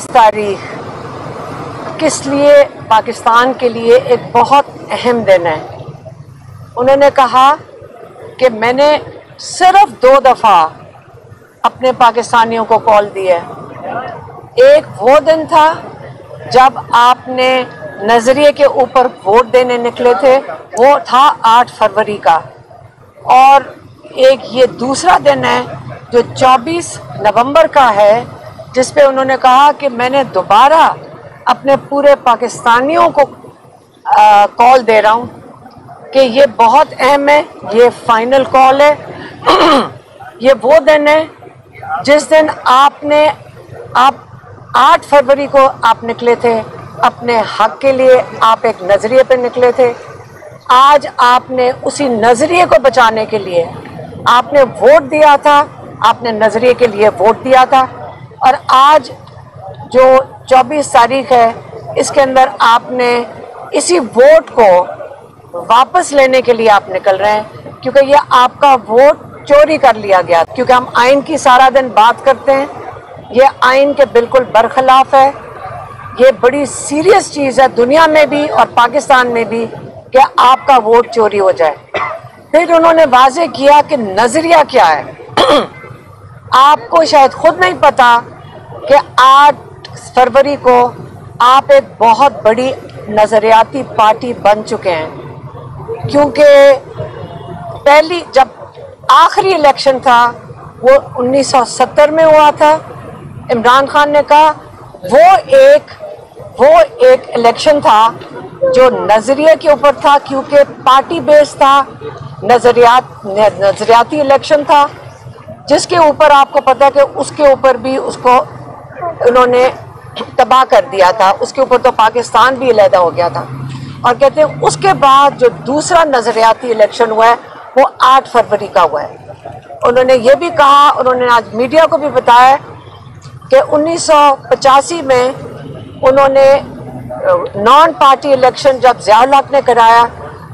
तारीख किस लिए पाकिस्तान के लिए एक बहुत अहम दिन है। उन्होंने कहा कि मैंने सिर्फ 2 दफ़ा अपने पाकिस्तानियों को कॉल दी है। एक वो दिन था जब आपने नज़रिए के ऊपर वोट देने निकले थे, वो था 8 फरवरी का, और एक ये दूसरा दिन है जो 24 नवंबर का है, जिस पे उन्होंने कहा कि मैंने दोबारा अपने पूरे पाकिस्तानियों को कॉल दे रहा हूँ कि ये बहुत अहम है, ये फाइनल कॉल है। ये वो दिन है जिस दिन आप 8 फरवरी को आप निकले थे अपने हक के लिए, आप एक नज़रिए पे निकले थे। आज आपने उसी नज़रिए को बचाने के लिए आपने वोट दिया था, आपने नज़रिए के लिए वोट दिया था, और आज जो 24 तारीख है इसके अंदर आपने इसी वोट को वापस लेने के लिए आप निकल रहे हैं, क्योंकि ये आपका वोट चोरी कर लिया गया। क्योंकि हम आइन की सारा दिन बात करते हैं, ये आइन के बिल्कुल बरखिलाफ है। ये बड़ी सीरियस चीज़ है दुनिया में भी और पाकिस्तान में भी कि आपका वोट चोरी हो जाए। फिर उन्होंने वाजे किया कि नज़रिया क्या है। आपको शायद खुद नहीं पता कि 8 फरवरी को आप एक बहुत बड़ी नज़रियाती पार्टी बन चुके हैं, क्योंकि पहली जब आखिरी इलेक्शन था वो 1970 में हुआ था। इमरान खान ने कहा वो एक इलेक्शन था जो नज़रिए के ऊपर था, क्योंकि पार्टी बेस्ड था, नज़रियाती इलेक्शन था, जिसके ऊपर आपको पता है कि उसके ऊपर भी उसको उन्होंने तबाह कर दिया था। उसके ऊपर तो पाकिस्तान भी अलहदा हो गया था। और कहते हैं उसके बाद जो दूसरा नज़रियाती इलेक्शन हुआ है वो 8 फरवरी का हुआ है। उन्होंने ये भी कहा, उन्होंने आज मीडिया को भी बताया कि 1985 में उन्होंने नॉन पार्टी इलेक्शन जब ज़ियाउल हक ने कराया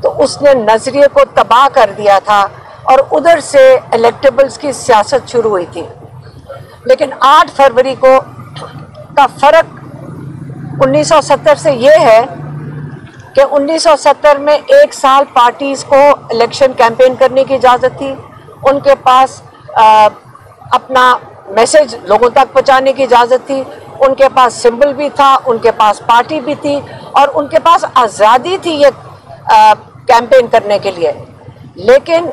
तो उसने नज़रिए को तबाह कर दिया था और उधर से इलेक्टेबल्स की सियासत शुरू हुई थी। लेकिन 8 फरवरी को का फ़र्क 1970 से ये है कि 1970 में 1 साल पार्टीज़ को इलेक्शन कैंपेन करने की इजाज़त थी, उनके पास अपना मैसेज लोगों तक पहुंचाने की इजाज़त थी, उनके पास सिंबल भी था, उनके पास पार्टी भी थी, और उनके पास आज़ादी थी ये कैंपेन करने के लिए। लेकिन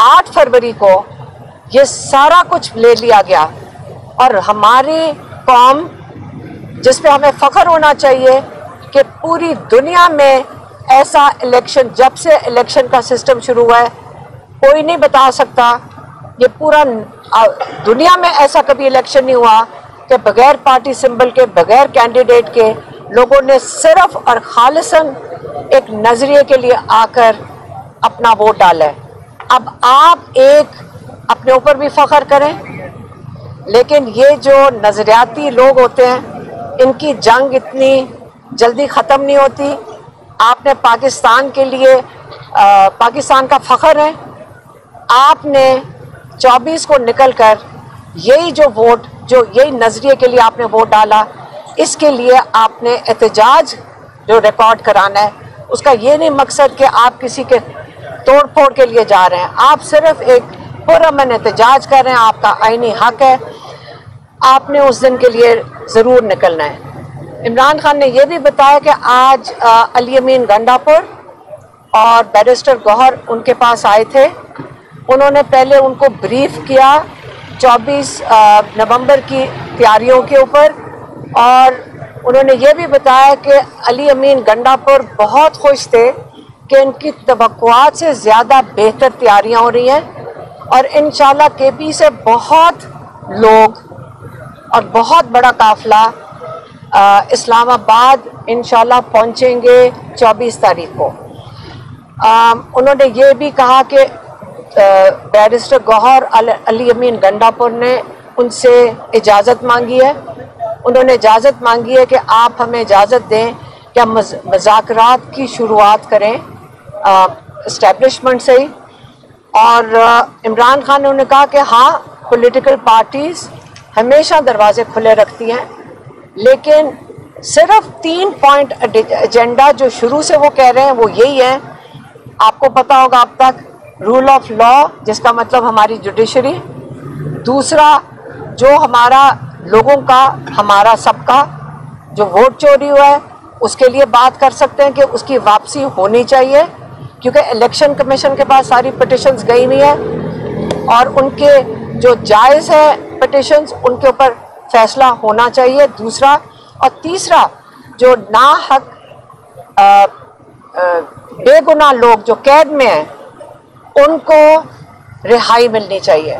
8 फरवरी को ये सारा कुछ ले लिया गया, और हमारी कौम, जिस पे हमें फ़ख्र होना चाहिए कि पूरी दुनिया में ऐसा इलेक्शन, जब से इलेक्शन का सिस्टम शुरू हुआ है, कोई नहीं बता सकता, ये पूरा दुनिया में ऐसा कभी इलेक्शन नहीं हुआ कि बगैर पार्टी सिंबल के, बगैर कैंडिडेट के लोगों ने सिर्फ और खालिसन एक नज़रिए के लिए आकर अपना वोट डाला है। अब आप एक अपने ऊपर भी फ़ख्र करें, लेकिन ये जो नज़रियाती लोग होते हैं इनकी जंग इतनी जल्दी ख़त्म नहीं होती। आपने पाकिस्तान के लिए पाकिस्तान का फ़ख्र है, आपने 24 को निकलकर यही जो वोट, जो यही नज़रिए के लिए आपने वोट डाला, इसके लिए आपने एहतजाज जो रिकॉर्ड कराना है, उसका ये नहीं मकसद कि आप किसी के तोड़ फोड़ के लिए जा रहे हैं, आप सिर्फ एक पुरअमन एहतजाज कर रहे हैं, आपका आईनी हक है, आपने उस दिन के लिए ज़रूर निकलना है। इमरान खान ने यह भी बताया कि आज अली अमीन गंडापुर और बैरिस्टर गौहर उनके पास आए थे। उन्होंने पहले उनको ब्रीफ किया 24 नवंबर की तैयारियों के ऊपर, और उन्होंने ये भी बताया कि अली अमीन गंडापुर बहुत खुश थे कि इनकी तवक्कुआत से ज़्यादा बेहतर तैयारियां हो रही हैं, और इंशाल्लाह केपी से बहुत लोग और बहुत बड़ा काफ़िला इस्लामाबाद इंशाल्लाह पहुंचेंगे 24 तारीख को। उन्होंने ये भी कहा कि बैरिस्टर गौहर अली अमीन गंडापुर ने उनसे इजाज़त मांगी है। उन्होंने इजाज़त मांगी है कि आप हमें इजाज़त दें कि हम मुज़ाकरात की शुरुआत करें इस्टेब्लिशमेंट से ही। और इमरान खान ने उन्होंने कहा कि हाँ, पॉलिटिकल पार्टीज़ हमेशा दरवाजे खुले रखती हैं, लेकिन सिर्फ 3 पॉइंट एजेंडा जो शुरू से वो कह रहे हैं वो यही है। आपको पता होगा अब तक रूल ऑफ लॉ, जिसका मतलब हमारी जुडिशरी, दूसरा जो हमारा लोगों का, हमारा सबका जो वोट चोरी हुआ है उसके लिए बात कर सकते हैं कि उसकी वापसी होनी चाहिए, क्योंकि इलेक्शन कमीशन के पास सारी पिटिशंस गई हुई है और उनके जो जायज़ है पिटिशंस उनके ऊपर फैसला होना चाहिए, दूसरा। और तीसरा, जो नाहक बेगुनाह लोग जो कैद में हैं उनको रिहाई मिलनी चाहिए।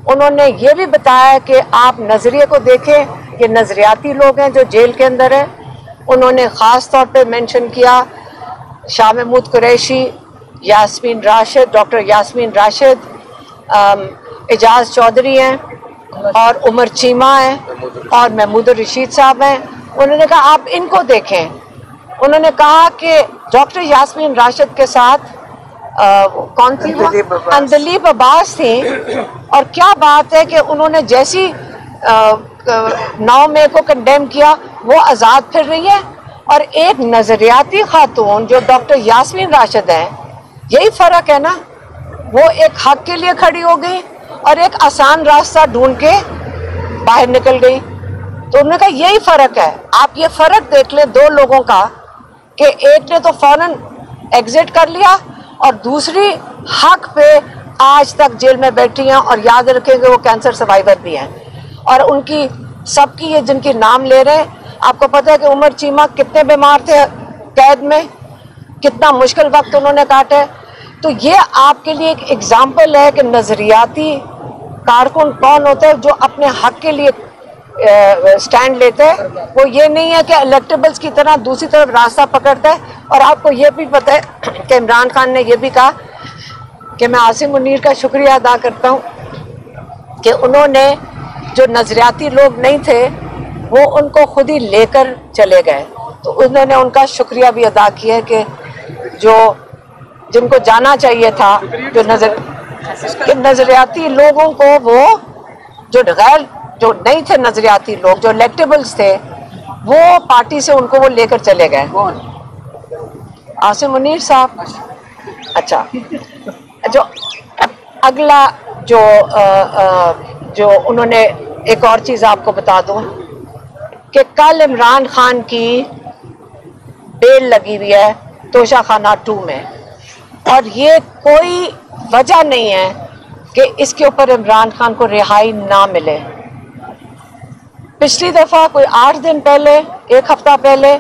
उन्होंने ये भी बताया कि आप नज़रिए को देखें, ये नज़रियाती लोग हैं जो जेल के अंदर हैं। उन्होंने ख़ास तौर पे मेंशन किया शाह महमूद कुरैशी, यास्मीन राशिद, डॉक्टर यास्मीन राशिद, एजाज चौधरी हैं और उमर चीमा हैं और महमूद रशीद साहब हैं। उन्होंने कहा आप इनको देखें। उन्होंने कहा कि डॉक्टर यास्मीन राशिद के साथ कौन थी वो, अंदलीब अब्बास थी, और क्या बात है कि उन्होंने जैसी 9 मई को कंडेम किया वो आज़ाद फिर रही है, और एक नज़रियाती खातून जो डॉक्टर यास्मीन राशिद हैं, यही फ़र्क है ना, वो एक हक के लिए खड़ी हो गई और एक आसान रास्ता ढूंढ के बाहर निकल गई। तो उन्होंने कहा यही फ़र्क है। आप ये फ़र्क देख लें दो लोगों का कि एक ने तो फ़ौरन एग्जिट कर लिया और दूसरी हक पे आज तक जेल में बैठी हैं, और याद रखेंगे वो कैंसर सर्वाइवर भी हैं। और उनकी सबकी ये जिनकी नाम ले रहे हैं, आपको पता है कि उमर चीमा कितने बीमार थे कैद में, कितना मुश्किल वक्त उन्होंने काटा है। तो ये आपके लिए एक एग्जाम्पल है कि नज़रियाती कारकुन कौन होता है जो अपने हक के लिए स्टैंड लेते हैं। वो ये नहीं है कि इलेक्टेबल्स की तरह दूसरी तरफ रास्ता पकड़ता है। और आपको ये भी पता है कि इमरान खान ने ये भी कहा कि मैं आसिम मुनीर का शुक्रिया अदा करता हूँ कि उन्होंने जो नज़रियाती लोग नहीं थे वो उनको खुद ही लेकर चले गए। तो उन्होंने उनका शुक्रिया भी अदा किया कि जो जिनको जाना चाहिए था, जो नज़रियाती लोगों को, वो जो नहीं थे नज़रियाती लोग, जो इलेक्टेबल्स थे, वो पार्टी से उनको वो लेकर चले गए। आसिम मुनीर साहब। अच्छा, जो अगला जो उन्होंने एक और चीज़ आपको बता दूं कि कल इमरान खान की बेल लगी हुई है तोशाखाना 2 में, और ये कोई वजह नहीं है कि इसके ऊपर इमरान खान को रिहाई ना मिले। पिछली दफ़ा कोई 8 दिन पहले, 1 हफ्ता पहले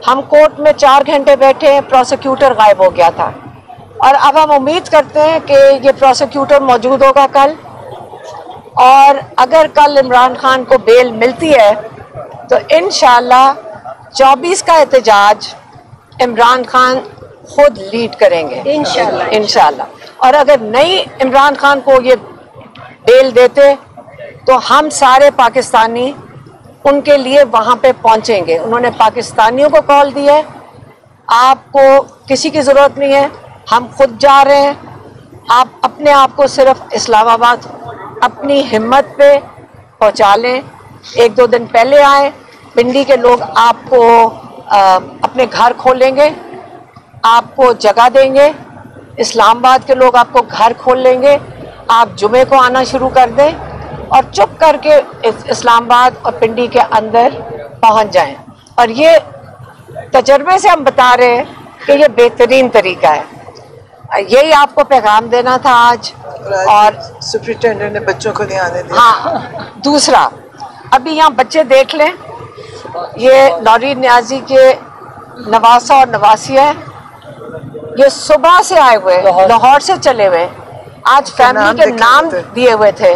हम कोर्ट में 4 घंटे बैठे, प्रोसिक्यूटर गायब हो गया था, और अब हम उम्मीद करते हैं कि ये प्रोसिक्यूटर मौजूद होगा कल। और अगर कल इमरान खान को बेल मिलती है तो इंशाल्लाह 24 का एहतजाज इमरान खान खुद लीड करेंगे इंशाल्लाह। और अगर नहीं इमरान खान को ये बेल देते तो हम सारे पाकिस्तानी उनके लिए वहाँ पे पहुँचेंगे। उन्होंने पाकिस्तानियों को कॉल दिया है, आपको किसी की ज़रूरत नहीं है, हम खुद जा रहे हैं। आप अपने आप को सिर्फ इस्लामाबाद अपनी हिम्मत पे पहुँचा लें। 1-2 दिन पहले आए, पिंडी के लोग आपको अपने घर खोलेंगे, आपको जगह देंगे। इस्लामाबाद के लोग आपको घर खोल लेंगे। आप जुमे को आना शुरू कर दें और चुप करके इस्लामाबाद और पिंडी के अंदर पहुंच जाएं। और ये तजर्बे से हम बता रहे हैं कि ये बेहतरीन तरीका है। यही आपको पैगाम देना था आज। और सुप्रिंटेंडेंट ने बच्चों को नहीं आने दिया। हाँ, दूसरा, अभी यहाँ बच्चे देख लें, ये लॉरी न्याजी के नवासा और नवासी है। ये सुबह से आए हुए, लाहौर से चले हुए, आज फैमिली के नाम दिए हुए थे।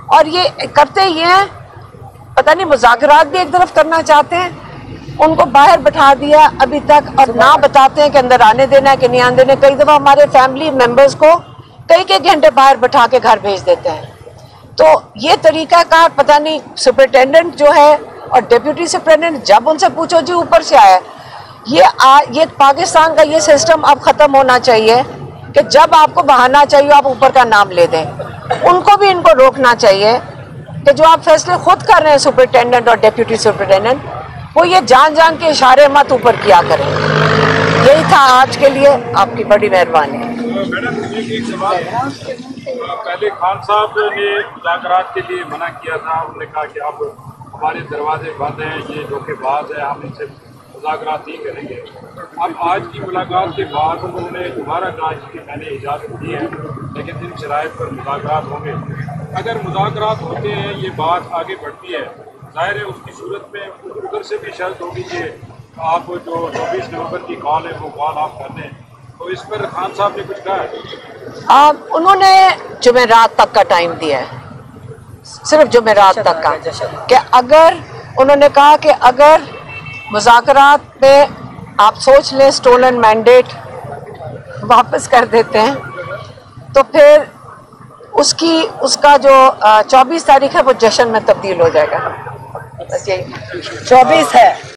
और ये करते ये हैं, पता नहीं मुज़ाकरात भी एक तरफ करना चाहते हैं, उनको बाहर बैठा दिया अभी तक, और ना बताते हैं कि अंदर आने देना है कि नहीं आने देना। कई दफ़ा हमारे फैमिली मेंबर्स को कई घंटे बाहर बैठा के घर भेज देते हैं। तो ये तरीका कार पता नहीं, सुपरिटेंडेंट जो है और डिप्यूटी सुपरिटेंडेंट, जब उनसे पूछो जी ऊपर से आया। ये पाकिस्तान का ये सिस्टम अब ख़त्म होना चाहिए कि जब आपको बहाना चाहिए आप ऊपर का नाम ले दें। उनको भी इनको रोकना चाहिए कि जो आप फैसले खुद कर रहे हैं सुपरिटेंडेंट और डिप्यूटी सुपरिटेंडेंट, वो ये जान जान के इशारे मत ऊपर किया करें। यही था आज के लिए, आपकी बड़ी मेहरबानी। मैडम एक सवाल, पहले खान साहब ने मुज़ाकरात के लिए मना किया था, उन्होंने कहा कि आप हमारे दरवाजे बंद हैं, ये धोखेबाज है, हम इनसे मुज़ाकरात नहीं करेंगे। अब आज की मुलाकात के बाद उन्होंने दोबारा कहा कि मैंने इजाज़त दी है, लेकिन इन शराइत पर मुज़ाकरात होंगे। अगर मुज़ाकरात होते हैं, ये बात आगे बढ़ती है, ज़ाहिर है उसकी सूरत में उधर से भी शर्त होगी कि आप जो 24 नवंबर की कॉल है वो कॉल आप कर लें। तो इस पर खान साहब ने कुछ कहा है? उन्होंने जुमेरात तक का टाइम दिया है, सिर्फ जुमेरात तक का, कि अगर उन्होंने कहा कि अगर मुज़ाकरात में आप सोच लें स्टोलन मैंडेट वापस कर देते हैं तो फिर उसका जो 24 तारीख है वो जश्न में तब्दील हो जाएगा। बस यही 24 है।